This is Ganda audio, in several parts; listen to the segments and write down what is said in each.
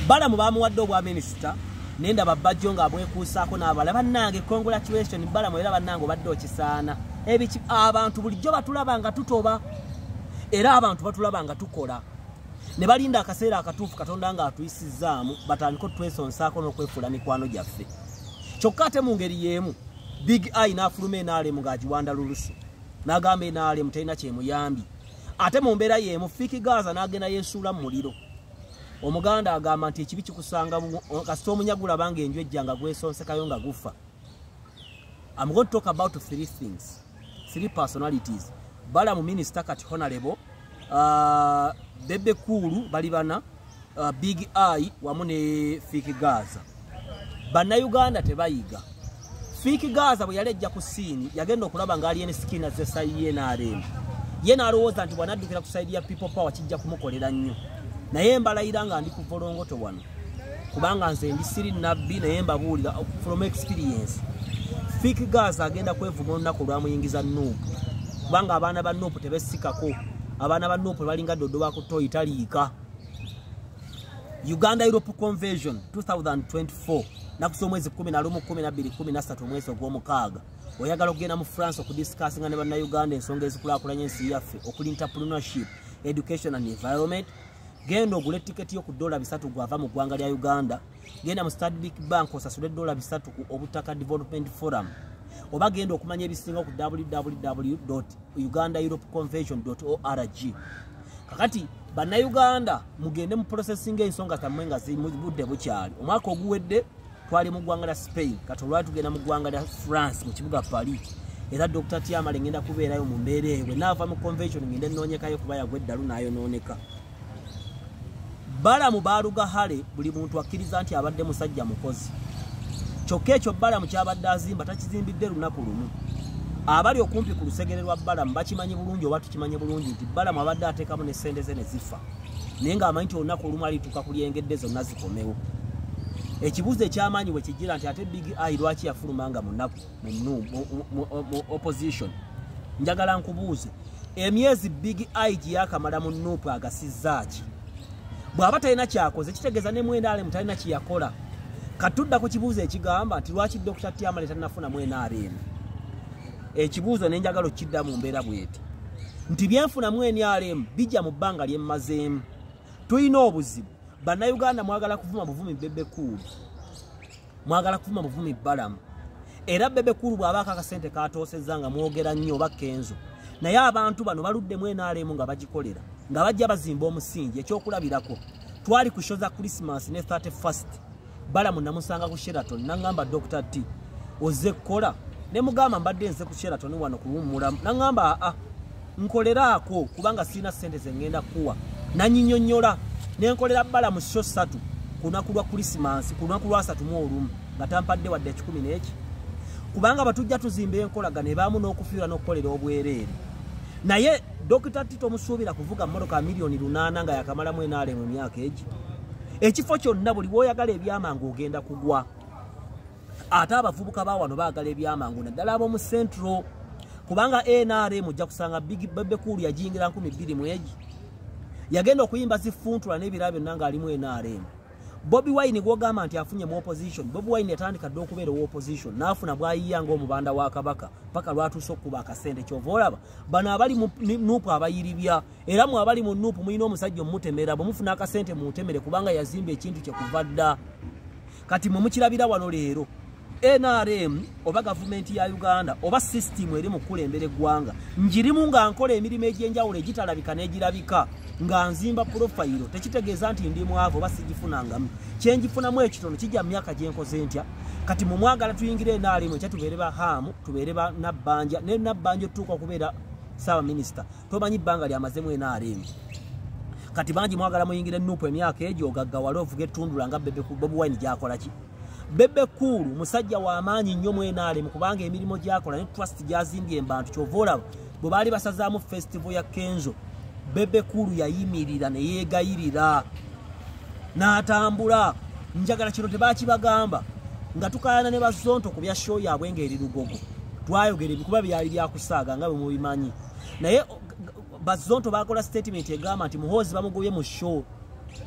Balamu bamuwadde obwa minisita nenda babajjo nga abwekuusaako n'abala bannange congratulation Balamu era bannange obadde okisaana ebiki abantu bulijjo batulaba nga tutoba era abantu batulaba nga tukola ne balinda akaseera akatuufu Katonda nga atuyisizaamu batandika twesonsaako n'okwefuula mikwano gyaffe kyokka ate mu ngeri y'emu Big I n'afuluma NRM ng'agiwanda lulusu n'agamba NRM talina kyemuyambi ate mu mbeera y'emu Fiki Gaza n'agenda yeesuula mu muliro omuganda agamba nti ekibi kikusanga kasita omunyagula banga enju ejja nga gwesonsekayo nga gufa. I'm going to talk about three things, three personalities. Balamu minister kati honorable Bebe Kulu bali bana Big I wamu ne Fiki Gaza. Bannayuganda tebayiga. Fiki Gaza bwe yalejja ku scene yagenda okulaba nga ali ene skina ze sayiye NRM. Ye n'alowooza nti bw'anaddukira ku side ya people power kijja kumukolera nnyo. Naye mbalayira nga ndi ku volongoto wano kubanga nze ndi siri nabbi naye mbabuulira from experience. Fiki Gaza agenda kwevuma olunaku lwamuyingiza Nuupu kubanga abaana ba Nuupu tebessikako. Abaana ba Nuupu balinga doddo bakutoyi taliika. Uganda Europe Convention 2024 nakusa omwezi 11/12/13 omwezi ogw'omukaaga oyagala okugenda mu France okudiscussinga ne bannayuganda ensonga ezikulaakulanya ensi yaffe okuli entrepreneurship, education and environment. Genda ogule tiketi yo ku $3 gwava mu ggwanga lya Uganda. Genda mu Stanbic Bank osasule $3 ku Obutaka Development Forum. Oba genda okumanya ebisinga ku www.ugandaeuropeconvention.org. Kakati bannayuganda mugende mu processing ensonga zammwe nga zimudde bukyali. Omwaka oguwedde twali mu ggwanga lya Spain kati olwali tugenda mu ggwanga lya France mu kibuga Paris. Era Dr. Tiamale ngenda kubeerayo mu mbeera eyo naava mu convention ngende nnoonyekayo kuba yagwa eddalu n'ayonooneka. Balamu baaluga hale buli muntu akkiriza nti abadde musajja mukozi. Kyokka ekyo Balamu kyabadde azimba takizimbidde lunaku lumu. Abali okumpi ku lusegere lwa Balamu bakimanyi bulungi oba tukimanyi bulungi nti Balamu abadde ateekamu n'essente ze ne zifa. Naye ng'amanyi nti olunaku olumu alituuka ku lyengedde zonna zikomewo. Ekibuuzo eky'amaanyi bwe kijjira nti ate Big I lwaki yafulumanga mu nnaku mu opposition. Njagala nkubuuze emyezi Big I gye yakamala mu Nuupu agasizzaaki. Bw'aba talina kyakoze kitegeeza ne NRM talina kiyakola. Katudda ku kibuuzo ekigamba nti lwaki Dr. Tiamale tannafuna mu NRM. Ekibuuzo ne njagala okidda mu mbeera bw'eti nti byenfuna mu NRM bijja mu bbanga lyemmazeemu. Tulina obuzibu. Bannayuganda mwagala kuvuma buvumi Bebe Kulu. Mwagala kuvuma buvumi Balamu. Era Bebe Kulu bw'abaako akasente katoosezza nga mwogera nnyo oba Kenzo. Naye abantu bano baludde mu NRM nga bagikolera. Nga bajja bazimba omusingi ekyokulabirako. Twali ku show za Christmas ne 31st. Balamu namusanga ku Sheraton nangamba Dr. T oze kola ne mugamba mbadde nze ku Sheraton wano kuwummula nangamba nkoleraako kubanga sina sente zengenda kuwa nanyinyonnyola ne nkolera Balamu show 3 kunaku lwa Christmas kunaku lwa 31 nga tampadde wadde 10 n'eki kubanga batujja tuzimba enkolagana ebaamu n'okufiira n'okukolera obwereere. Naye Dr. Tito musuubira kuvuga mmotoka milioni 8 nga yakamala mu NRM mu myaka egi. Ekifo kyonna buli bw'oyagala ebyamangu ogenda kugwa. Ate abavubuka ba wano baagala ebyamangu naddala ab'omu Central kubanga NRM ojja kusanga Bebe Kulu yagiyingira 2000 mu egi. Yagenda okuyimba zifuntula n'ebirala byonna ng'ali mu NRM. Bobi Wine gw'ogamba nti afunye mu opposition. Bobi Wine yatandika dda okubeera mu opposition n'afuna bw'ayiya ng'omubanda wa Kabaka paka lwatuuse okuba akasente kyova olaba bano abali mu Nuupu abayiribya era mu abali mu Nuupu mulina omusajja omutemera bwe mufuna akasente mu ntemere kubanga yazimba ekintu kye kuva dda. Kati mwe mukirabira wano leero NRM oba gavumenti ya Uganda oba system eri mu kulembera eggwanga njirimu nga nkola emirimu egy'enjawulo egitalabika n'egirabika nga nzimba profile tekitegeeza nti ndi mwavu oba sigifunangamu. Kyenjifunamu ekitono kijja mu myaka gye nkoze ntya. Kati mu mwagala tuyingire NRM ekya tubeere ba Hamu tubeere ba Nabbanja ne Nabbanja otuuka okubeera Saawa Minisita tomanyi bbanga lyamaze mu NRM. Kati bangi mwagala muyingire Nuupu emyaka egyo ogaggawala ovuga ettundula nga Bobi Wine gy'akola ki. Bebe Kulu musajja wa maanyi nnyo mu NRM kubanga emirimu gy'akola ne trust gyazimbye embantu kyova olaba bwe baali basazaamu festival ya Kenzo Bebe Kulu yayimirira ne yeegayirira n'atambula. Njagala kino tebaakibagamba nga tukaayana ne Bazonto ku bya show yaabwe ng'eri Lugogo. Twayogera ebikuba byali byakusaaga nga bwe mubimanyi. Naye Bazonto baakola statement egamba nti Muhoozi bamugobye mu show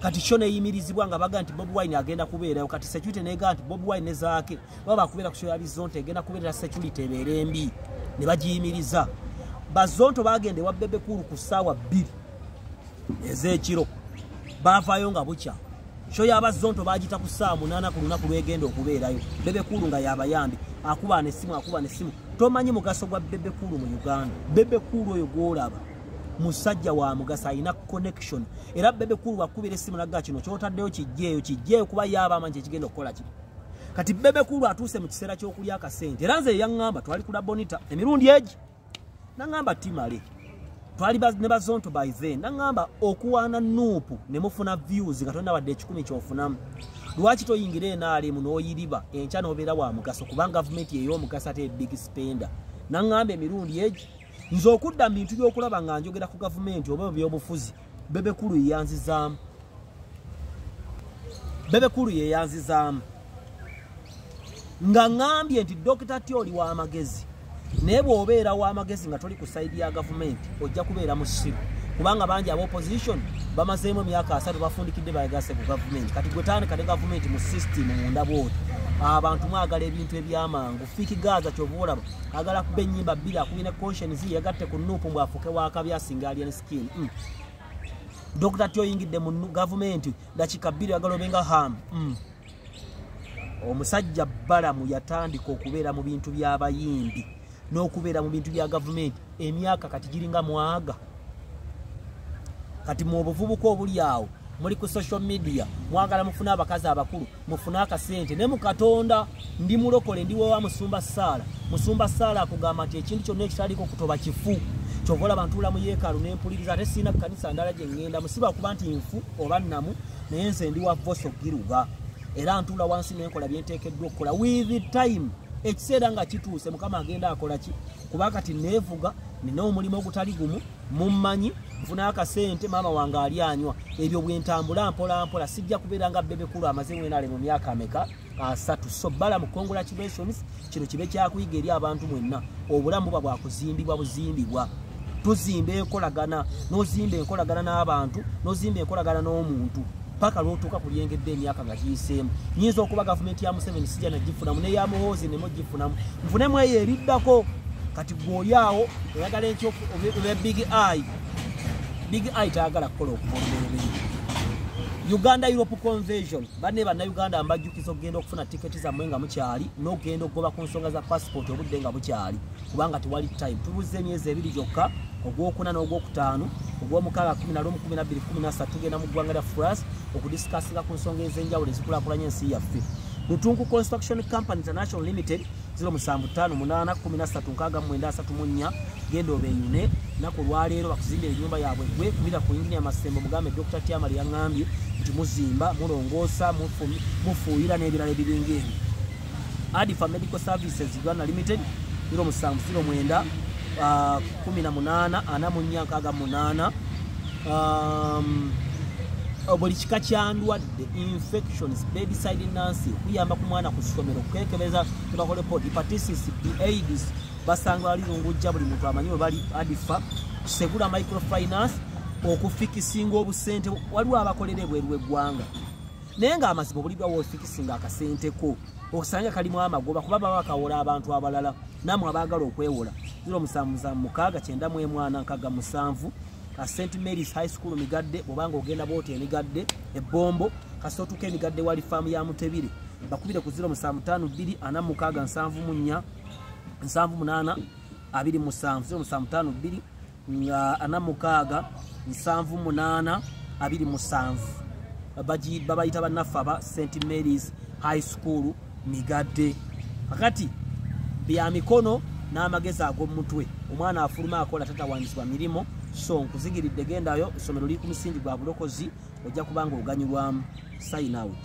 kati kyo neyimirizibwa nga baga nti Bobi Wine agenda kubeerayo kati security nega nti Bobi Wine ne zaake baba kubeera ku show ya Bizonto egenda kubeera security ebeera embi ne bagiyimiriza Bazonto bagende wa Bebe Cool ku ssaawa 2 ez'ekiro baavaayo nga bukya show ya Bazonto bagita ku ssaawa 8 ku lunaku lwegenda okubeerayo Bebe Cool nga yabayambi akuba n'essimu tomanyi mugaso gwa Bebe Cool mu Uganda Bebe Cool oyo gwolaba musajja wa mugasa ina connection era Bebe Cool wakubira essimu naga kino kyotaddeyo kijjeeyo kuba yaba amanje kigenda okukola ki kati Bebe Cool atuuse mu kiseera ky'okulya akasente era nze yaŋŋamba twali kula bonita emirundi egi naŋŋamba timale twali ne Bazonto by then naŋŋamba okuwaana nuupu ne mufuna views nga tonna wadde 10 kyofunamu lwaki toyingira enaalimu n'oyiriba enkya n'obeera wa mugaso kubanga gavumenti ey'omugaso ate big spender naŋŋamba emirundi egi nze okudda mu bintu by'okulaba nga njogera ku gavumenti oba by'obufuzi Bebe Cool yeyanzizaamu nga ŋŋambye nti Dr. Tyoli wa magezi naye bw'obeera wa magezi nga toli ku sayidi ya gavumenti ojja kubeera mu ssiru kubanga bangi aba opposition bamazeemu emyaka 3 bafundikidde bayegase ku gavumenti kati gwe tandika ne gavumenti mu system munda bwoti abantu mwagala ebintu ebyamangu Fiki Gaza kyobuulaba agala kuba ennyimba 2 akubine conscience yagatte ku nuupu mbwafuke wakabi asinga alien skin Dr. Tyoli oyingidde mu gavumenti dakika 2 agala obenga ham omusajja Balamu yatandika okubeera mu bintu by'abayimbi n'okubeera mu bintu bya gavumenti emyaka kati giringa mwaga kati mu buvubuka obuli awo muli ku social media mwagala mufuna abakazi abakulu mufuna akasente ne mu Katonda ndi mulokole ndi wa Musumba Sala akugamba nti ekintu kyonna ekitaliko kutoba kifu kyovola abantu la mu yeekaalu n'empuliriza ate sina kanisa ndala gye ngenda musiba kuba nti nfu oba nnamu naye nze ndi wa voice ogiruga era ntula wansi n'enkola byenteekeddwa okukola with time ekiseera nga kituuse Mukama agenda akola ki kuba kati neevuga nina omulimu ogutali gumu mummanyi nfuna akasente maama wange ali anywa ebyo bwentambula mpola sijja kubeera nga Bebe Cool amaze mwenale mu myaka ameka 3 so Balamu congratulations kino kibe kyakuyiga eri abantu mwenna obulamu buba bwakuzimbibwa tuzimba enkolagana n'ozimba enkolagana n'abantu n'ozimba enkolagana n'omuntu paka lwotuuka ku lyengedde emyaka nga giyiseemu nyinza okuba gavumenti ya Museveni sijja nagifunamu neya Muhoozi nemugifunamu nfunemu eyo eriddako kati gwoyaawo oyagala enkyo big eye tayagala kukola okubombera Uganda Europe Convention banne bannayuganda mbajjukiza okugenda okufuna tiketi zammwe nga mukyali n'okugenda okugoba ku nsonga za passport obudde nga bukyali kubanga tewali time tubuze emyezi 2 gyokka ogwokuna n'ogwokutaano ogw'omukaaga 11-12-13 tugenda mu ggwanga lya France okudisikasinga ku nsonga ez'enjawulo ezikulaakulanya ensi yaffe Lutunku Construction Company International Limited 0758-13-69-34 genda obeeyune naku lwaleero bakuzimbira ennyumba yaabwe gwe kubira ku yingini Masembo mugambe Dr. Tyamali yaŋŋambye nti muzimba mulongoosa mufuuyira n'ebirala ebiringa ebyo Adifa Medical Services Uganda Limited 0709 18-44-68 buli kika kyandwadde infections bedside nancy kuyamba ku mwana ku ssomero kwekebeza tubakole hepatitis B AIDS basanga balirungujja buli muntu amanyi bali Adifa Segula Microfinance okufikisinga obusente waliwo abakolera ebweru eggwanga naye nga amazibu bulibwa wofikisinga akasente ko okusanga kalimu amagoba kuba baba bakawola abantu abalala namwe abaagala okwewola 0759 St. Mary's High School Migadde bobanga ogenda bote emigadde ebombo kasotuke emigadde wali farm ya Mutebire bakubire ku 0752 46 0782 46 27 babayita bannaffe aba St. Mary's High School Migadde kakati bya mikono n'amagezi ag'omutwe omwana afuluma akola tatawanyizibwa mirimo so nkuzigiridde gendayo isomero liri ku musingi gwa bulokozi ojja kubanga oganyulwamu sign out